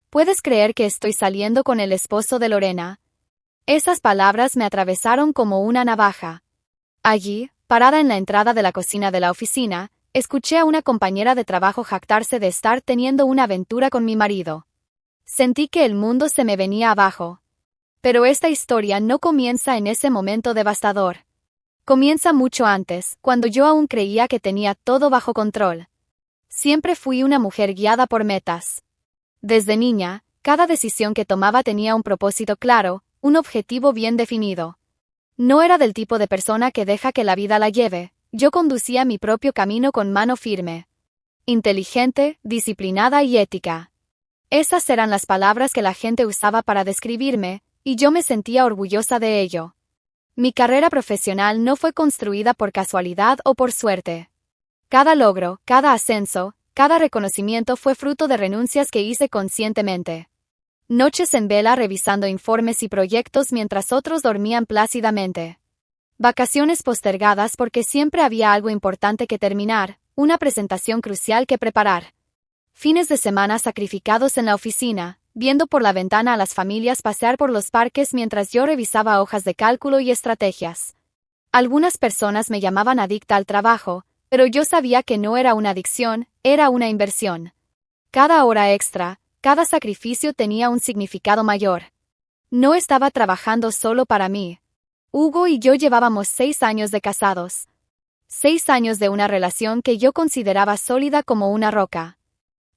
¿Puedes creer que estoy saliendo con el esposo de Lorena? Esas palabras me atravesaron como una navaja. Allí, parada en la entrada de la cocina de la oficina, escuché a una compañera de trabajo jactarse de estar teniendo una aventura con mi marido. Sentí que el mundo se me venía abajo. Pero esta historia no comienza en ese momento devastador. Comienza mucho antes, cuando yo aún creía que tenía todo bajo control. Siempre fui una mujer guiada por metas. Desde niña, cada decisión que tomaba tenía un propósito claro, un objetivo bien definido. No era del tipo de persona que deja que la vida la lleve, yo conducía mi propio camino con mano firme. Inteligente, disciplinada y ética. Esas eran las palabras que la gente usaba para describirme, y yo me sentía orgullosa de ello. Mi carrera profesional no fue construida por casualidad o por suerte. Cada logro, cada ascenso, cada reconocimiento fue fruto de renuncias que hice conscientemente. Noches en vela revisando informes y proyectos mientras otros dormían plácidamente. Vacaciones postergadas porque siempre había algo importante que terminar, una presentación crucial que preparar. Fines de semana sacrificados en la oficina, viendo por la ventana a las familias pasear por los parques mientras yo revisaba hojas de cálculo y estrategias. Algunas personas me llamaban adicta al trabajo, pero yo sabía que no era una adicción, era una inversión. Cada hora extra, cada sacrificio tenía un significado mayor. No estaba trabajando solo para mí. Hugo y yo llevábamos 6 años de casados. 6 años de una relación que yo consideraba sólida como una roca.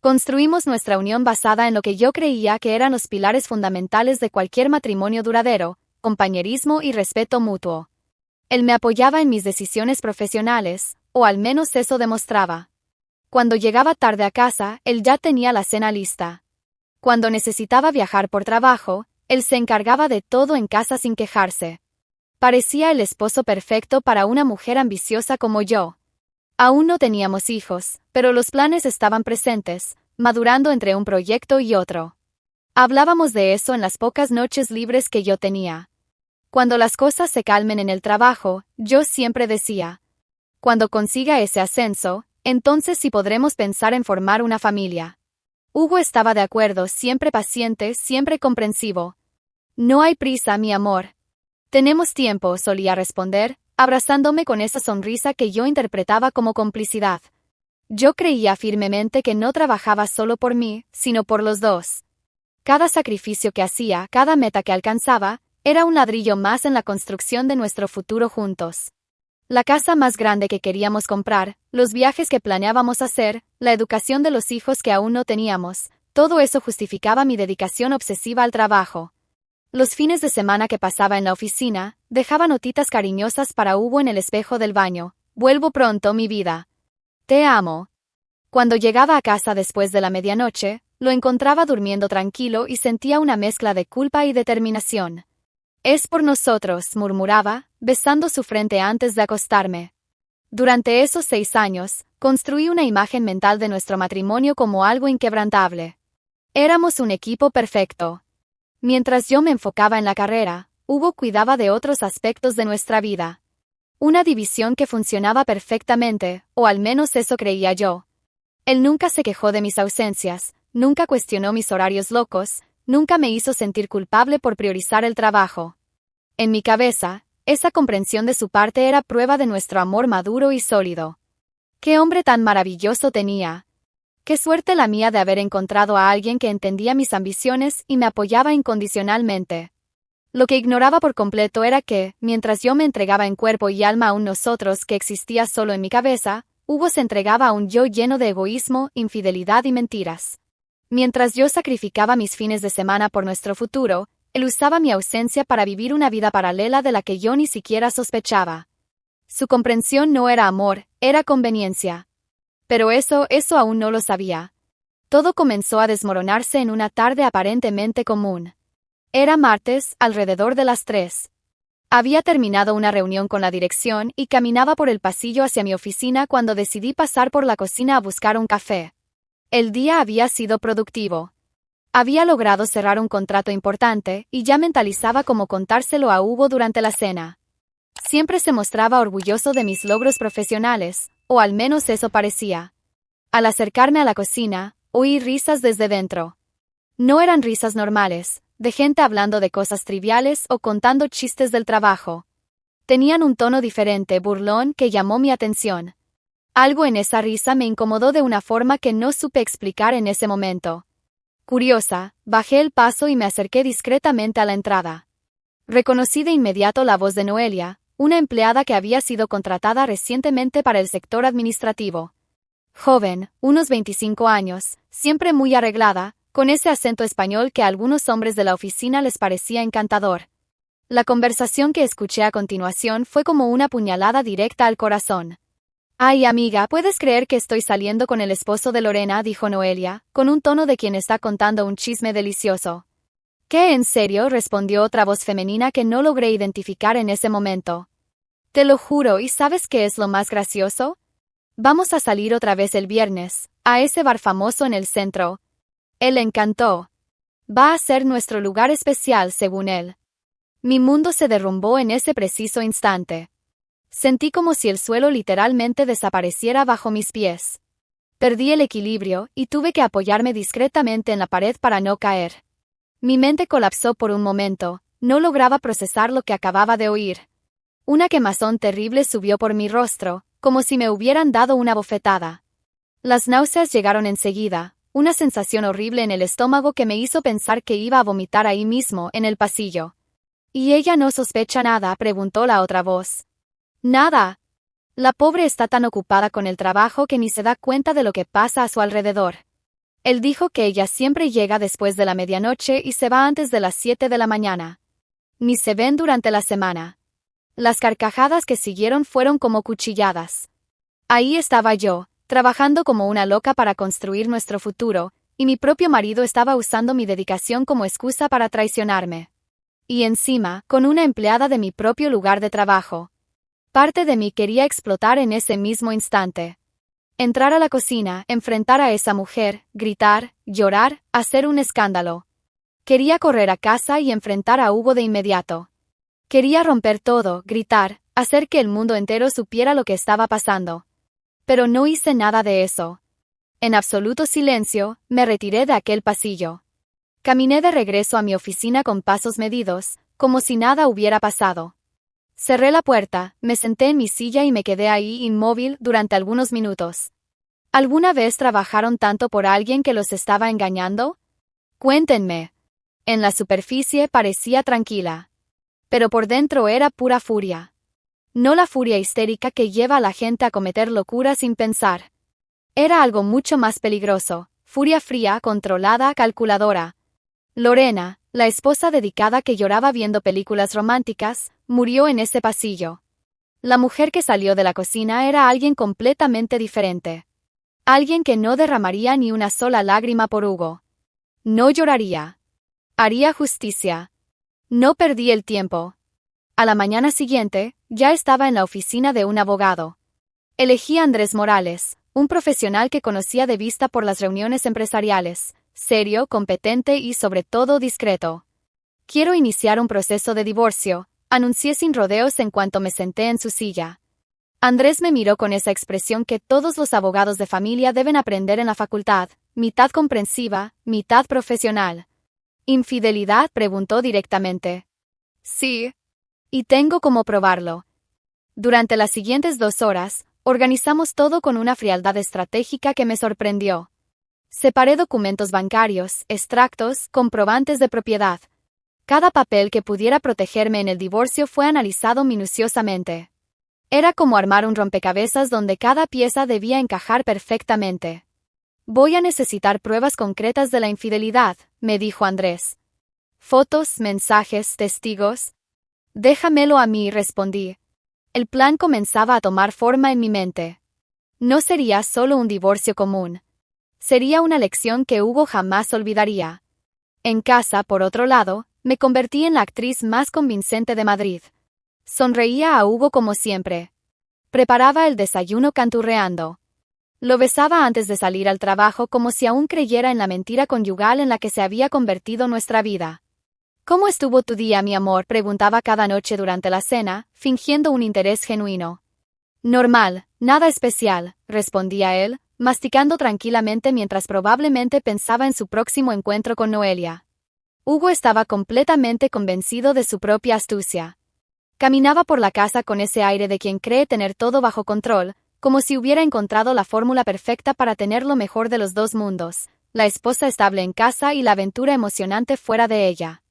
Construimos nuestra unión basada en lo que yo creía que eran los pilares fundamentales de cualquier matrimonio duradero, compañerismo y respeto mutuo. Él me apoyaba en mis decisiones profesionales, o al menos eso demostraba. Cuando llegaba tarde a casa, él ya tenía la cena lista. Cuando necesitaba viajar por trabajo, él se encargaba de todo en casa sin quejarse. Parecía el esposo perfecto para una mujer ambiciosa como yo. Aún no teníamos hijos, pero los planes estaban presentes, madurando entre un proyecto y otro. Hablábamos de eso en las pocas noches libres que yo tenía. Cuando las cosas se calmen en el trabajo, yo siempre decía: cuando consiga ese ascenso, entonces sí podremos pensar en formar una familia. Hugo estaba de acuerdo, siempre paciente, siempre comprensivo. No hay prisa, mi amor. Tenemos tiempo, solía responder, abrazándome con esa sonrisa que yo interpretaba como complicidad. Yo creía firmemente que no trabajaba solo por mí, sino por los dos. Cada sacrificio que hacía, cada meta que alcanzaba, era un ladrillo más en la construcción de nuestro futuro juntos. La casa más grande que queríamos comprar, los viajes que planeábamos hacer, la educación de los hijos que aún no teníamos, todo eso justificaba mi dedicación obsesiva al trabajo. Los fines de semana que pasaba en la oficina, dejaba notitas cariñosas para Hugo en el espejo del baño: vuelvo pronto, mi vida. Te amo. Cuando llegaba a casa después de la medianoche, lo encontraba durmiendo tranquilo y sentía una mezcla de culpa y determinación. Es por nosotros, murmuraba, besando su frente antes de acostarme. Durante esos 6 años, construí una imagen mental de nuestro matrimonio como algo inquebrantable. Éramos un equipo perfecto. Mientras yo me enfocaba en la carrera, Hugo cuidaba de otros aspectos de nuestra vida. Una división que funcionaba perfectamente, o al menos eso creía yo. Él nunca se quejó de mis ausencias, nunca cuestionó mis horarios locos, nunca me hizo sentir culpable por priorizar el trabajo. En mi cabeza, esa comprensión de su parte era prueba de nuestro amor maduro y sólido. ¡Qué hombre tan maravilloso tenía! ¡Qué suerte la mía de haber encontrado a alguien que entendía mis ambiciones y me apoyaba incondicionalmente! Lo que ignoraba por completo era que, mientras yo me entregaba en cuerpo y alma a un nosotros que existía solo en mi cabeza, Hugo se entregaba a un yo lleno de egoísmo, infidelidad y mentiras. Mientras yo sacrificaba mis fines de semana por nuestro futuro, él usaba mi ausencia para vivir una vida paralela de la que yo ni siquiera sospechaba. Su comprensión no era amor, era conveniencia. Pero eso aún no lo sabía. Todo comenzó a desmoronarse en una tarde aparentemente común. Era martes, alrededor de las 3. Había terminado una reunión con la dirección y caminaba por el pasillo hacia mi oficina cuando decidí pasar por la cocina a buscar un café. El día había sido productivo. Había logrado cerrar un contrato importante y ya mentalizaba cómo contárselo a Hugo durante la cena. Siempre se mostraba orgulloso de mis logros profesionales, o al menos eso parecía. Al acercarme a la cocina, oí risas desde dentro. No eran risas normales, de gente hablando de cosas triviales o contando chistes del trabajo. Tenían un tono diferente, burlón, que llamó mi atención. Algo en esa risa me incomodó de una forma que no supe explicar en ese momento. Curiosa, bajé el paso y me acerqué discretamente a la entrada. Reconocí de inmediato la voz de Noelia, una empleada que había sido contratada recientemente para el sector administrativo. Joven, unos 25 años, siempre muy arreglada, con ese acento español que a algunos hombres de la oficina les parecía encantador. La conversación que escuché a continuación fue como una puñalada directa al corazón. «Ay, amiga, ¿puedes creer que estoy saliendo con el esposo de Lorena?», dijo Noelia, con un tono de quien está contando un chisme delicioso. «¿Qué, en serio?», respondió otra voz femenina que no logré identificar en ese momento. «Te lo juro, ¿y sabes qué es lo más gracioso? Vamos a salir otra vez el viernes, a ese bar famoso en el centro. Él le encantó. Va a ser nuestro lugar especial, según él». Mi mundo se derrumbó en ese preciso instante. Sentí como si el suelo literalmente desapareciera bajo mis pies. Perdí el equilibrio y tuve que apoyarme discretamente en la pared para no caer. Mi mente colapsó por un momento, no lograba procesar lo que acababa de oír. Una quemazón terrible subió por mi rostro, como si me hubieran dado una bofetada. Las náuseas llegaron enseguida, una sensación horrible en el estómago que me hizo pensar que iba a vomitar ahí mismo, en el pasillo. «¿Y ella no sospecha nada?», preguntó la otra voz. «Nada. La pobre está tan ocupada con el trabajo que ni se da cuenta de lo que pasa a su alrededor. Él dijo que ella siempre llega después de la medianoche y se va antes de las 7 de la mañana. Ni se ven durante la semana». Las carcajadas que siguieron fueron como cuchilladas. Ahí estaba yo, trabajando como una loca para construir nuestro futuro, y mi propio marido estaba usando mi dedicación como excusa para traicionarme. Y encima, con una empleada de mi propio lugar de trabajo. Parte de mí quería explotar en ese mismo instante. Entrar a la cocina, enfrentar a esa mujer, gritar, llorar, hacer un escándalo. Quería correr a casa y enfrentar a Hugo de inmediato. Quería romper todo, gritar, hacer que el mundo entero supiera lo que estaba pasando. Pero no hice nada de eso. En absoluto silencio, me retiré de aquel pasillo. Caminé de regreso a mi oficina con pasos medidos, como si nada hubiera pasado. Cerré la puerta, me senté en mi silla y me quedé ahí inmóvil durante algunos minutos. ¿Alguna vez trabajaron tanto por alguien que los estaba engañando? Cuéntenme. En la superficie parecía tranquila. Pero por dentro era pura furia. No la furia histérica que lleva a la gente a cometer locuras sin pensar. Era algo mucho más peligroso, furia fría, controlada, calculadora. Lorena, la esposa dedicada que lloraba viendo películas románticas, murió en ese pasillo. La mujer que salió de la cocina era alguien completamente diferente. Alguien que no derramaría ni una sola lágrima por Hugo. No lloraría. Haría justicia. No perdí el tiempo. A la mañana siguiente, ya estaba en la oficina de un abogado. Elegí a Andrés Morales, un profesional que conocía de vista por las reuniones empresariales, serio, competente y sobre todo discreto. «Quiero iniciar un proceso de divorcio», anuncié sin rodeos en cuanto me senté en su silla. Andrés me miró con esa expresión que todos los abogados de familia deben aprender en la facultad, mitad comprensiva, mitad profesional. «¿Infidelidad?», preguntó directamente. «Sí. Y tengo cómo probarlo». Durante las siguientes 2 horas, organizamos todo con una frialdad estratégica que me sorprendió. Separé documentos bancarios, extractos, comprobantes de propiedad. Cada papel que pudiera protegerme en el divorcio fue analizado minuciosamente. Era como armar un rompecabezas donde cada pieza debía encajar perfectamente. «Voy a necesitar pruebas concretas de la infidelidad», me dijo Andrés. «Fotos, mensajes, testigos». «Déjamelo a mí», respondí. El plan comenzaba a tomar forma en mi mente. No sería solo un divorcio común. Sería una lección que Hugo jamás olvidaría. En casa, por otro lado, me convertí en la actriz más convincente de Madrid. Sonreía a Hugo como siempre. Preparaba el desayuno canturreando. Lo besaba antes de salir al trabajo como si aún creyera en la mentira conyugal en la que se había convertido nuestra vida. «¿Cómo estuvo tu día, mi amor?», preguntaba cada noche durante la cena, fingiendo un interés genuino. «Normal, nada especial», respondía él, masticando tranquilamente mientras probablemente pensaba en su próximo encuentro con Noelia. Hugo estaba completamente convencido de su propia astucia. Caminaba por la casa con ese aire de quien cree tener todo bajo control, como si hubiera encontrado la fórmula perfecta para tener lo mejor de los dos mundos, la esposa estable en casa y la aventura emocionante fuera de ella.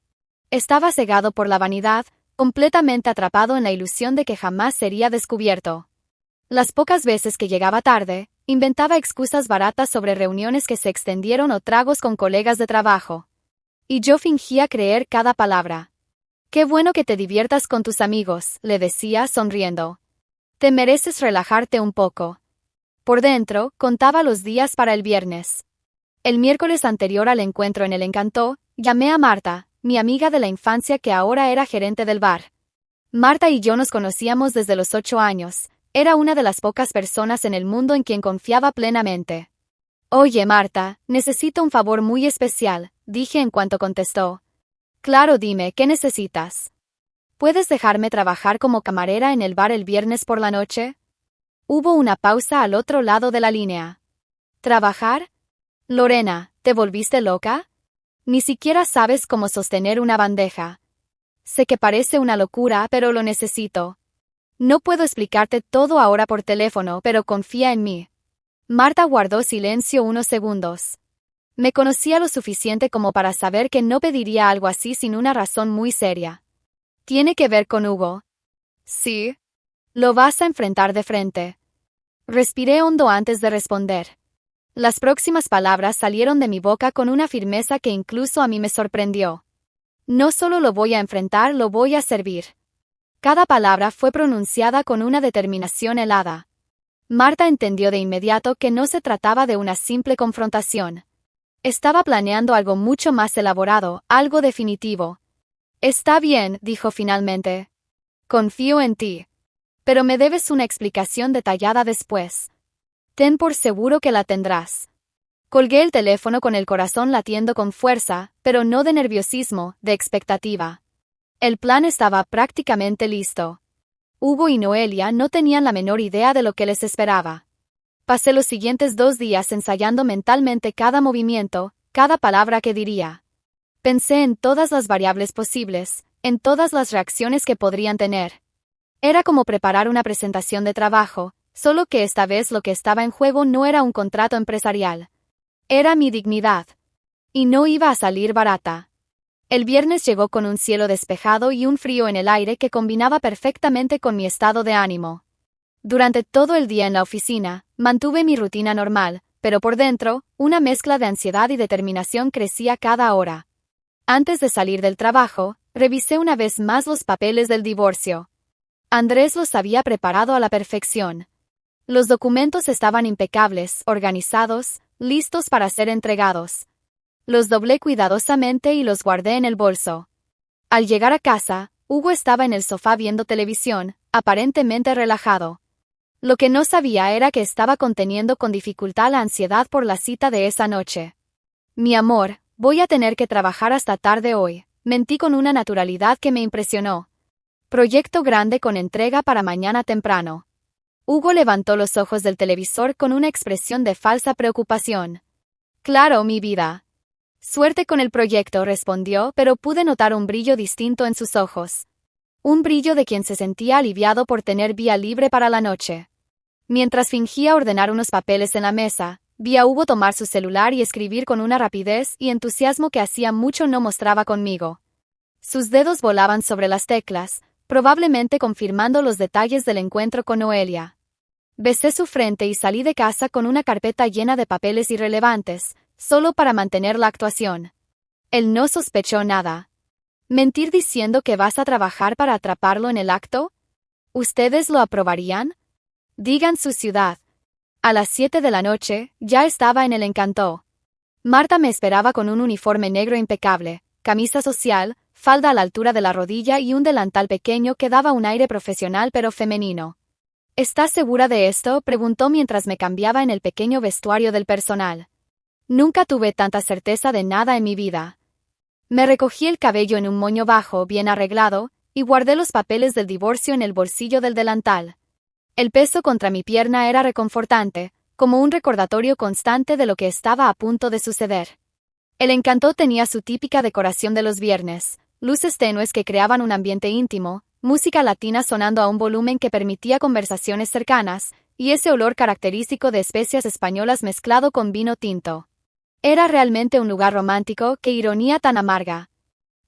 Estaba cegado por la vanidad, completamente atrapado en la ilusión de que jamás sería descubierto. Las pocas veces que llegaba tarde, inventaba excusas baratas sobre reuniones que se extendieron o tragos con colegas de trabajo. Y yo fingía creer cada palabra. «Qué bueno que te diviertas con tus amigos», le decía sonriendo. «Te mereces relajarte un poco». Por dentro, contaba los días para el viernes. El miércoles anterior al encuentro en el Encanto, llamé a Marta, mi amiga de la infancia que ahora era gerente del bar. Marta y yo nos conocíamos desde los 8 años. Era una de las pocas personas en el mundo en quien confiaba plenamente. «Oye, Marta, necesito un favor muy especial», dije en cuanto contestó. «Claro, dime, ¿qué necesitas? ¿Puedes dejarme trabajar como camarera en el bar el viernes por la noche?» Hubo una pausa al otro lado de la línea. «¿Trabajar? Lorena, ¿te volviste loca? Ni siquiera sabes cómo sostener una bandeja. Sé que parece una locura, pero lo necesito. No puedo explicarte todo ahora por teléfono, pero confía en mí». Marta guardó silencio unos segundos. Me conocía lo suficiente como para saber que no pediría algo así sin una razón muy seria. «¿Tiene que ver con Hugo?» «Sí». «Lo vas a enfrentar de frente». Respiré hondo antes de responder. Las próximas palabras salieron de mi boca con una firmeza que incluso a mí me sorprendió. «No solo lo voy a enfrentar, lo voy a servir». Cada palabra fue pronunciada con una determinación helada. Marta entendió de inmediato que no se trataba de una simple confrontación. Estaba planeando algo mucho más elaborado, algo definitivo. «Está bien», dijo finalmente. «Confío en ti. Pero me debes una explicación detallada después. Ten por seguro que la tendrás». Colgué el teléfono con el corazón latiendo con fuerza, pero no de nerviosismo, de expectativa. El plan estaba prácticamente listo. Hugo y Noelia no tenían la menor idea de lo que les esperaba. Pasé los siguientes 2 días ensayando mentalmente cada movimiento, cada palabra que diría. Pensé en todas las variables posibles, en todas las reacciones que podrían tener. Era como preparar una presentación de trabajo, solo que esta vez lo que estaba en juego no era un contrato empresarial. Era mi dignidad. Y no iba a salir barata. El viernes llegó con un cielo despejado y un frío en el aire que combinaba perfectamente con mi estado de ánimo. Durante todo el día en la oficina, mantuve mi rutina normal, pero por dentro, una mezcla de ansiedad y determinación crecía cada hora. Antes de salir del trabajo, revisé una vez más los papeles del divorcio. Andrés los había preparado a la perfección. Los documentos estaban impecables, organizados, listos para ser entregados. Los doblé cuidadosamente y los guardé en el bolso. Al llegar a casa, Hugo estaba en el sofá viendo televisión, aparentemente relajado. Lo que no sabía era que estaba conteniendo con dificultad la ansiedad por la cita de esa noche. «Mi amor, voy a tener que trabajar hasta tarde hoy», mentí con una naturalidad que me impresionó. «Proyecto grande con entrega para mañana temprano». Hugo levantó los ojos del televisor con una expresión de falsa preocupación. «Claro, mi vida». «Suerte con el proyecto», respondió, pero pude notar un brillo distinto en sus ojos. Un brillo de quien se sentía aliviado por tener vía libre para la noche. Mientras fingía ordenar unos papeles en la mesa, vi a Hugo tomar su celular y escribir con una rapidez y entusiasmo que hacía mucho no mostraba conmigo. Sus dedos volaban sobre las teclas, probablemente confirmando los detalles del encuentro con Noelia. Besé su frente y salí de casa con una carpeta llena de papeles irrelevantes, solo para mantener la actuación. Él no sospechó nada. ¿Mentir diciendo que vas a trabajar para atraparlo en el acto? ¿Ustedes lo aprobarían? Digan su ciudad. A las 7 de la noche, ya estaba en el Encanto. Marta me esperaba con un uniforme negro impecable, camisa social, falda a la altura de la rodilla y un delantal pequeño que daba un aire profesional pero femenino. ¿Estás segura de esto?, preguntó mientras me cambiaba en el pequeño vestuario del personal. Nunca tuve tanta certeza de nada en mi vida. Me recogí el cabello en un moño bajo, bien arreglado, y guardé los papeles del divorcio en el bolsillo del delantal. El peso contra mi pierna era reconfortante, como un recordatorio constante de lo que estaba a punto de suceder. El Encanto tenía su típica decoración de los viernes, luces tenues que creaban un ambiente íntimo, música latina sonando a un volumen que permitía conversaciones cercanas, y ese olor característico de especias españolas mezclado con vino tinto. Era realmente un lugar romántico, qué ironía tan amarga.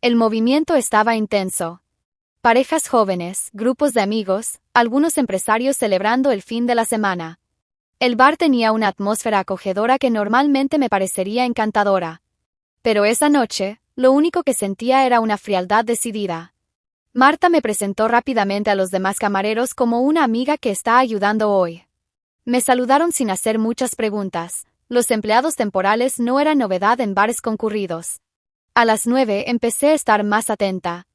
El movimiento estaba intenso. Parejas jóvenes, grupos de amigos, algunos empresarios celebrando el fin de la semana. El bar tenía una atmósfera acogedora que normalmente me parecería encantadora. Pero esa noche, lo único que sentía era una frialdad decidida. Marta me presentó rápidamente a los demás camareros como una amiga que está ayudando hoy. Me saludaron sin hacer muchas preguntas. Los empleados temporales no eran novedad en bares concurridos. A las 9 empecé a estar más atenta.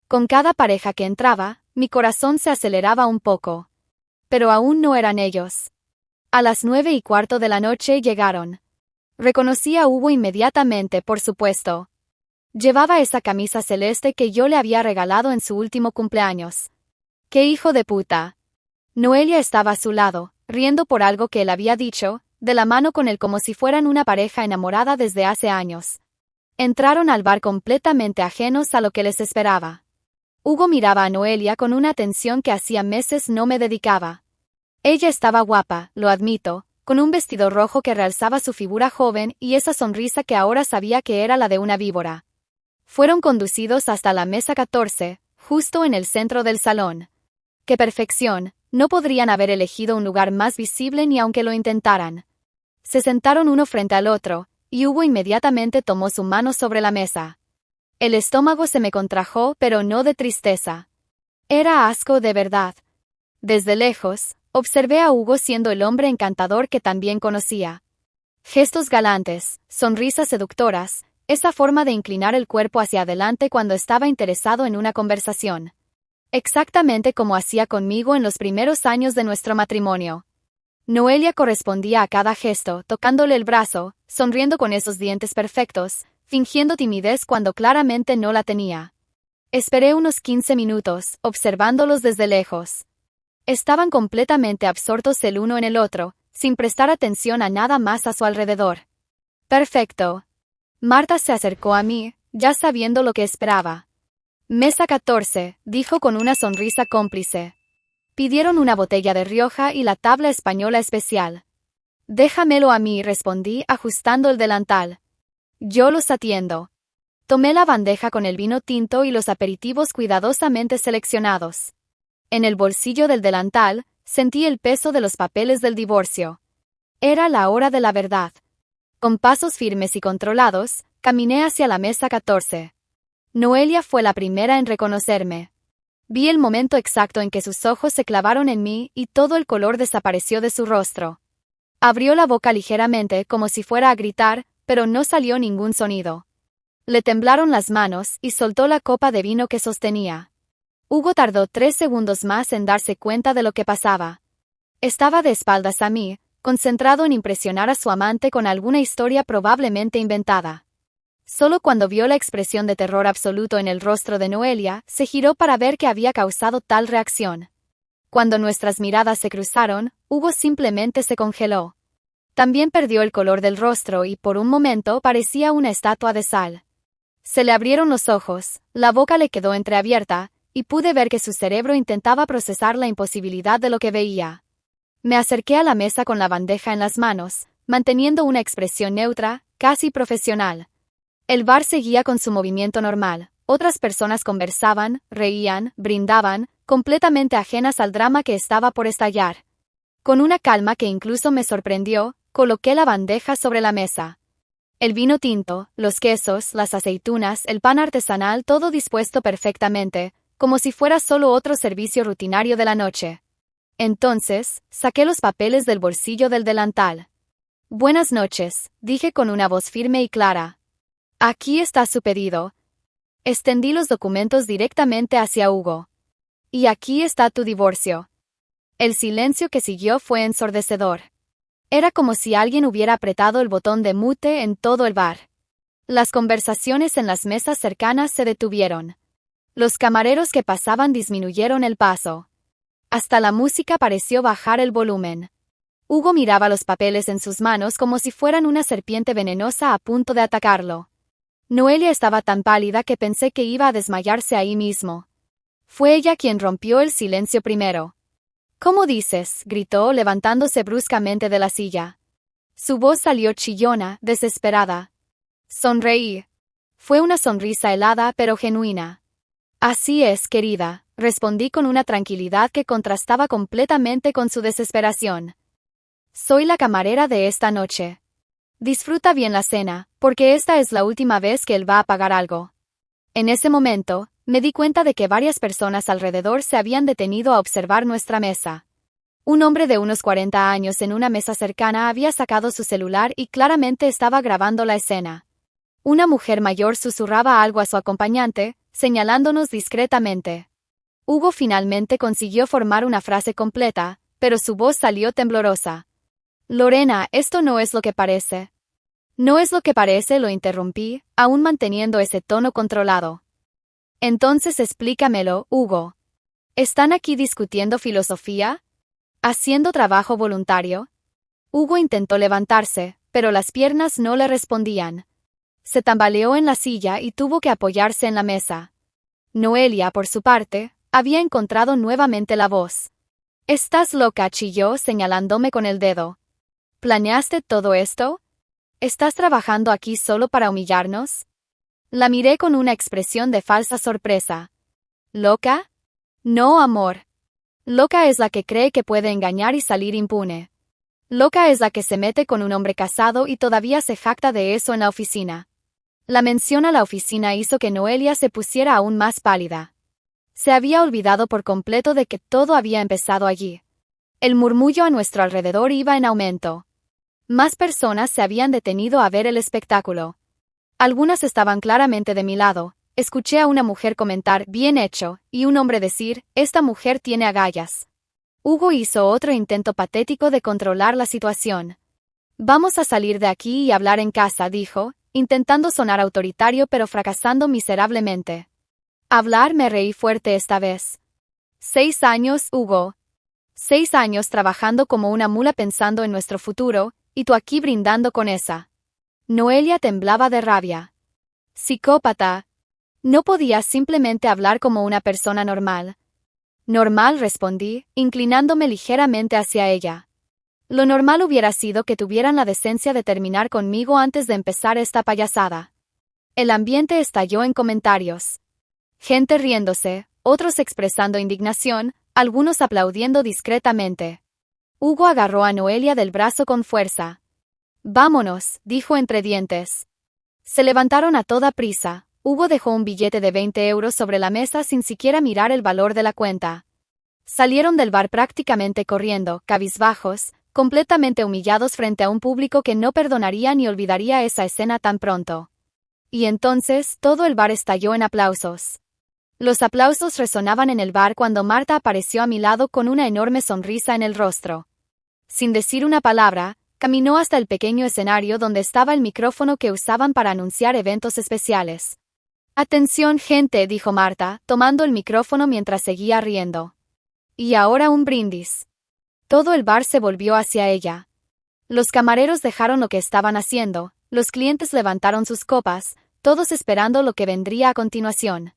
Con cada pareja que entraba, mi corazón se aceleraba un poco. Pero aún no eran ellos. A las 9:15 de la noche llegaron. Reconocí a Hugo inmediatamente, por supuesto. Llevaba esa camisa celeste que yo le había regalado en su último cumpleaños. ¡Qué hijo de puta! Noelia estaba a su lado, riendo por algo que él había dicho, de la mano con él como si fueran una pareja enamorada desde hace años. Entraron al bar completamente ajenos a lo que les esperaba. Hugo miraba a Noelia con una atención que hacía meses no me dedicaba. Ella estaba guapa, lo admito, con un vestido rojo que realzaba su figura joven y esa sonrisa que ahora sabía que era la de una víbora. Fueron conducidos hasta la mesa 14, justo en el centro del salón. ¡Qué perfección! No podrían haber elegido un lugar más visible ni aunque lo intentaran. Se sentaron uno frente al otro, y Hugo inmediatamente tomó su mano sobre la mesa. El estómago se me contrajo, pero no de tristeza. Era asco de verdad. Desde lejos, observé a Hugo siendo el hombre encantador que también conocía. Gestos galantes, sonrisas seductoras, esa forma de inclinar el cuerpo hacia adelante cuando estaba interesado en una conversación. Exactamente como hacía conmigo en los primeros años de nuestro matrimonio. Noelia correspondía a cada gesto, tocándole el brazo, sonriendo con esos dientes perfectos, fingiendo timidez cuando claramente no la tenía. Esperé unos 15 minutos, observándolos desde lejos. Estaban completamente absortos el uno en el otro, sin prestar atención a nada más a su alrededor. Perfecto. Marta se acercó a mí, ya sabiendo lo que esperaba. Mesa 14, dijo con una sonrisa cómplice. Pidieron una botella de Rioja y la tabla española especial. Déjamelo a mí, respondí, ajustando el delantal. Yo los atiendo. Tomé la bandeja con el vino tinto y los aperitivos cuidadosamente seleccionados. En el bolsillo del delantal, sentí el peso de los papeles del divorcio. Era la hora de la verdad. Con pasos firmes y controlados, caminé hacia la mesa 14. Noelia fue la primera en reconocerme. Vi el momento exacto en que sus ojos se clavaron en mí y todo el color desapareció de su rostro. Abrió la boca ligeramente como si fuera a gritar, pero no salió ningún sonido. Le temblaron las manos y soltó la copa de vino que sostenía. Hugo tardó 3 segundos más en darse cuenta de lo que pasaba. Estaba de espaldas a mí, concentrado en impresionar a su amante con alguna historia probablemente inventada. Solo cuando vio la expresión de terror absoluto en el rostro de Noelia, se giró para ver qué había causado tal reacción. Cuando nuestras miradas se cruzaron, Hugo simplemente se congeló. También perdió el color del rostro y por un momento parecía una estatua de sal. Se le abrieron los ojos, la boca le quedó entreabierta, y pude ver que su cerebro intentaba procesar la imposibilidad de lo que veía. Me acerqué a la mesa con la bandeja en las manos, manteniendo una expresión neutra, casi profesional. El bar seguía con su movimiento normal, otras personas conversaban, reían, brindaban, completamente ajenas al drama que estaba por estallar. Con una calma que incluso me sorprendió, coloqué la bandeja sobre la mesa. El vino tinto, los quesos, las aceitunas, el pan artesanal, todo dispuesto perfectamente, como si fuera solo otro servicio rutinario de la noche. Entonces, saqué los papeles del bolsillo del delantal. Buenas noches, dije con una voz firme y clara. Aquí está su pedido. Extendí los documentos directamente hacia Hugo. Y aquí está tu divorcio. El silencio que siguió fue ensordecedor. Era como si alguien hubiera apretado el botón de mute en todo el bar. Las conversaciones en las mesas cercanas se detuvieron. Los camareros que pasaban disminuyeron el paso. Hasta la música pareció bajar el volumen. Hugo miraba los papeles en sus manos como si fueran una serpiente venenosa a punto de atacarlo. Noelia estaba tan pálida que pensé que iba a desmayarse ahí mismo. Fue ella quien rompió el silencio primero. ¿Cómo dices?, gritó, levantándose bruscamente de la silla. Su voz salió chillona, desesperada. Sonreí. Fue una sonrisa helada pero genuina. Así es, querida, respondí con una tranquilidad que contrastaba completamente con su desesperación. Soy la camarera de esta noche. Disfruta bien la cena, porque esta es la última vez que él va a pagar algo. En ese momento, me di cuenta de que varias personas alrededor se habían detenido a observar nuestra mesa. Un hombre de unos 40 años en una mesa cercana había sacado su celular y claramente estaba grabando la escena. Una mujer mayor susurraba algo a su acompañante, señalándonos discretamente. Hugo finalmente consiguió formar una frase completa, pero su voz salió temblorosa. Lorena, esto no es lo que parece. No es lo que parece, lo interrumpí, aún manteniendo ese tono controlado. Entonces explícamelo, Hugo. ¿Están aquí discutiendo filosofía? ¿Haciendo trabajo voluntario? Hugo intentó levantarse, pero las piernas no le respondían. Se tambaleó en la silla y tuvo que apoyarse en la mesa. Noelia, por su parte, había encontrado nuevamente la voz. «Estás loca», chilló, señalándome con el dedo. ¿Planeaste todo esto? ¿Estás trabajando aquí solo para humillarnos? La miré con una expresión de falsa sorpresa. ¿Loca? No, amor. Loca es la que cree que puede engañar y salir impune. Loca es la que se mete con un hombre casado y todavía se jacta de eso en la oficina. La mención a la oficina hizo que Noelia se pusiera aún más pálida. Se había olvidado por completo de que todo había empezado allí. El murmullo a nuestro alrededor iba en aumento. Más personas se habían detenido a ver el espectáculo. Algunas estaban claramente de mi lado. Escuché a una mujer comentar «bien hecho» y un hombre decir «esta mujer tiene agallas». Hugo hizo otro intento patético de controlar la situación. «Vamos a salir de aquí y hablar en casa», dijo, intentando sonar autoritario pero fracasando miserablemente. Hablar, me reí fuerte esta vez. 6 años, Hugo. 6 años trabajando como una mula pensando en nuestro futuro, y tú aquí brindando con esa. Noelia temblaba de rabia. Psicópata. No podías simplemente hablar como una persona normal. Normal, respondí, inclinándome ligeramente hacia ella. Lo normal hubiera sido que tuvieran la decencia de terminar conmigo antes de empezar esta payasada. El ambiente estalló en comentarios. Gente riéndose, otros expresando indignación, algunos aplaudiendo discretamente. Hugo agarró a Noelia del brazo con fuerza. «Vámonos», dijo entre dientes. Se levantaron a toda prisa. Hugo dejó un billete de 20 euros sobre la mesa sin siquiera mirar el valor de la cuenta. Salieron del bar prácticamente corriendo, cabizbajos, completamente humillados frente a un público que no perdonaría ni olvidaría esa escena tan pronto. Y entonces, todo el bar estalló en aplausos. Los aplausos resonaban en el bar cuando Marta apareció a mi lado con una enorme sonrisa en el rostro. Sin decir una palabra, caminó hasta el pequeño escenario donde estaba el micrófono que usaban para anunciar eventos especiales. «Atención, gente», dijo Marta, tomando el micrófono mientras seguía riendo. «Y ahora un brindis». Todo el bar se volvió hacia ella. Los camareros dejaron lo que estaban haciendo, los clientes levantaron sus copas, todos esperando lo que vendría a continuación.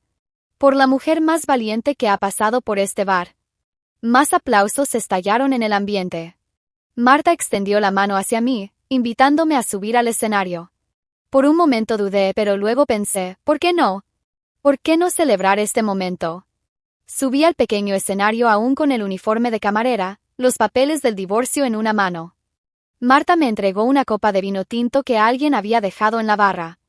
Por la mujer más valiente que ha pasado por este bar. Más aplausos estallaron en el ambiente. Marta extendió la mano hacia mí, invitándome a subir al escenario. Por un momento dudé, pero luego pensé, ¿por qué no? ¿Por qué no celebrar este momento? Subí al pequeño escenario aún con el uniforme de camarera, los papeles del divorcio en una mano. Marta me entregó una copa de vino tinto que alguien había dejado en la barra.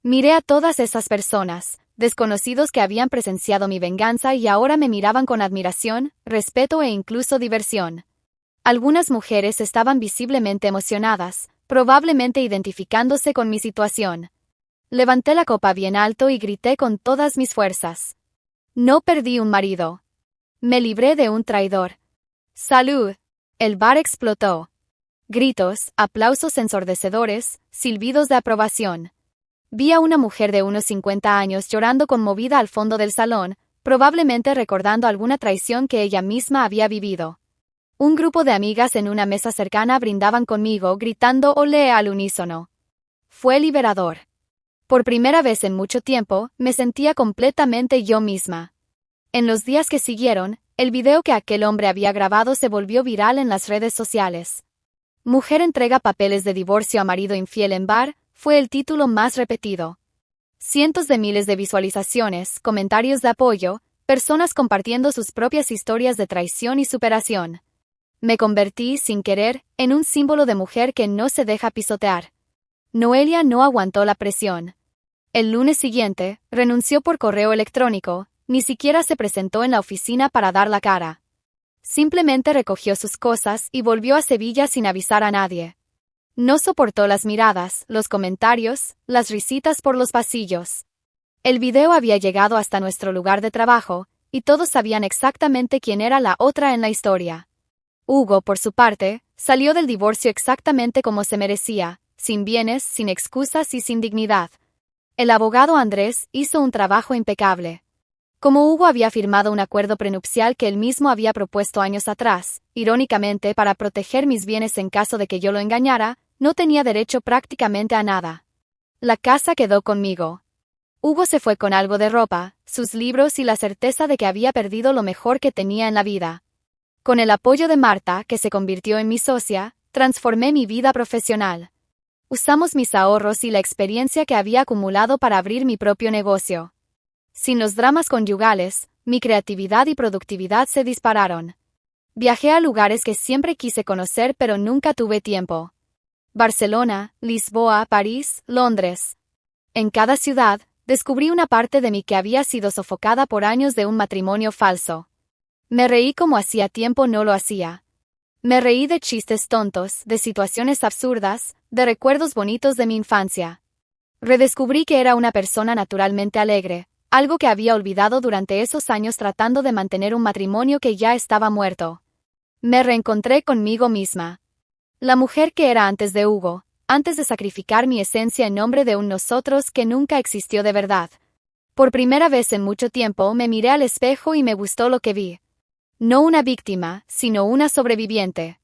Miré a todas esas personas, desconocidos que habían presenciado mi venganza y ahora me miraban con admiración, respeto e incluso diversión. Algunas mujeres estaban visiblemente emocionadas, probablemente identificándose con mi situación. Levanté la copa bien alto y grité con todas mis fuerzas. No perdí un marido. Me libré de un traidor. ¡Salud! El bar explotó. Gritos, aplausos ensordecedores, silbidos de aprobación. Vi a una mujer de unos 50 años llorando conmovida al fondo del salón, probablemente recordando alguna traición que ella misma había vivido. Un grupo de amigas en una mesa cercana brindaban conmigo, gritando olé al unísono. Fue liberador. Por primera vez en mucho tiempo, me sentía completamente yo misma. En los días que siguieron, el video que aquel hombre había grabado se volvió viral en las redes sociales. Mujer entrega papeles de divorcio a marido infiel en bar, fue el título más repetido. Cientos de miles de visualizaciones, comentarios de apoyo, personas compartiendo sus propias historias de traición y superación. Me convertí, sin querer, en un símbolo de mujer que no se deja pisotear. Noelia no aguantó la presión. El lunes siguiente, renunció por correo electrónico, ni siquiera se presentó en la oficina para dar la cara. Simplemente recogió sus cosas y volvió a Sevilla sin avisar a nadie. No soportó las miradas, los comentarios, las risitas por los pasillos. El video había llegado hasta nuestro lugar de trabajo, y todos sabían exactamente quién era la otra en la historia. Hugo, por su parte, salió del divorcio exactamente como se merecía, sin bienes, sin excusas y sin dignidad. El abogado Andrés hizo un trabajo impecable. Como Hugo había firmado un acuerdo prenupcial que él mismo había propuesto años atrás, irónicamente para proteger mis bienes en caso de que yo lo engañara, no tenía derecho prácticamente a nada. La casa quedó conmigo. Hugo se fue con algo de ropa, sus libros y la certeza de que había perdido lo mejor que tenía en la vida. Con el apoyo de Marta, que se convirtió en mi socia, transformé mi vida profesional. Usamos mis ahorros y la experiencia que había acumulado para abrir mi propio negocio. Sin los dramas conyugales, mi creatividad y productividad se dispararon. Viajé a lugares que siempre quise conocer pero nunca tuve tiempo. Barcelona, Lisboa, París, Londres. En cada ciudad, descubrí una parte de mí que había sido sofocada por años de un matrimonio falso. Me reí como hacía tiempo no lo hacía. Me reí de chistes tontos, de situaciones absurdas, de recuerdos bonitos de mi infancia. Redescubrí que era una persona naturalmente alegre, algo que había olvidado durante esos años tratando de mantener un matrimonio que ya estaba muerto. Me reencontré conmigo misma. La mujer que era antes de Hugo, antes de sacrificar mi esencia en nombre de un nosotros que nunca existió de verdad. Por primera vez en mucho tiempo me miré al espejo y me gustó lo que vi. No una víctima, sino una sobreviviente.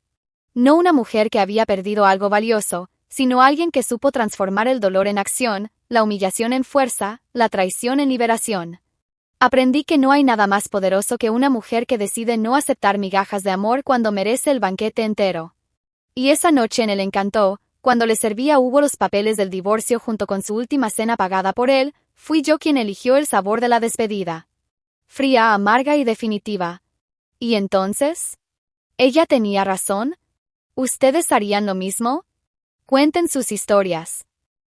No una mujer que había perdido algo valioso, sino alguien que supo transformar el dolor en acción, la humillación en fuerza, la traición en liberación. Aprendí que no hay nada más poderoso que una mujer que decide no aceptar migajas de amor cuando merece el banquete entero. Y esa noche en el Encantó, cuando le serví a Hugo los papeles del divorcio junto con su última cena pagada por él, fui yo quien eligió el sabor de la despedida. Fría, amarga y definitiva. ¿Y entonces? ¿Ella tenía razón? ¿Ustedes harían lo mismo? Cuenten sus historias.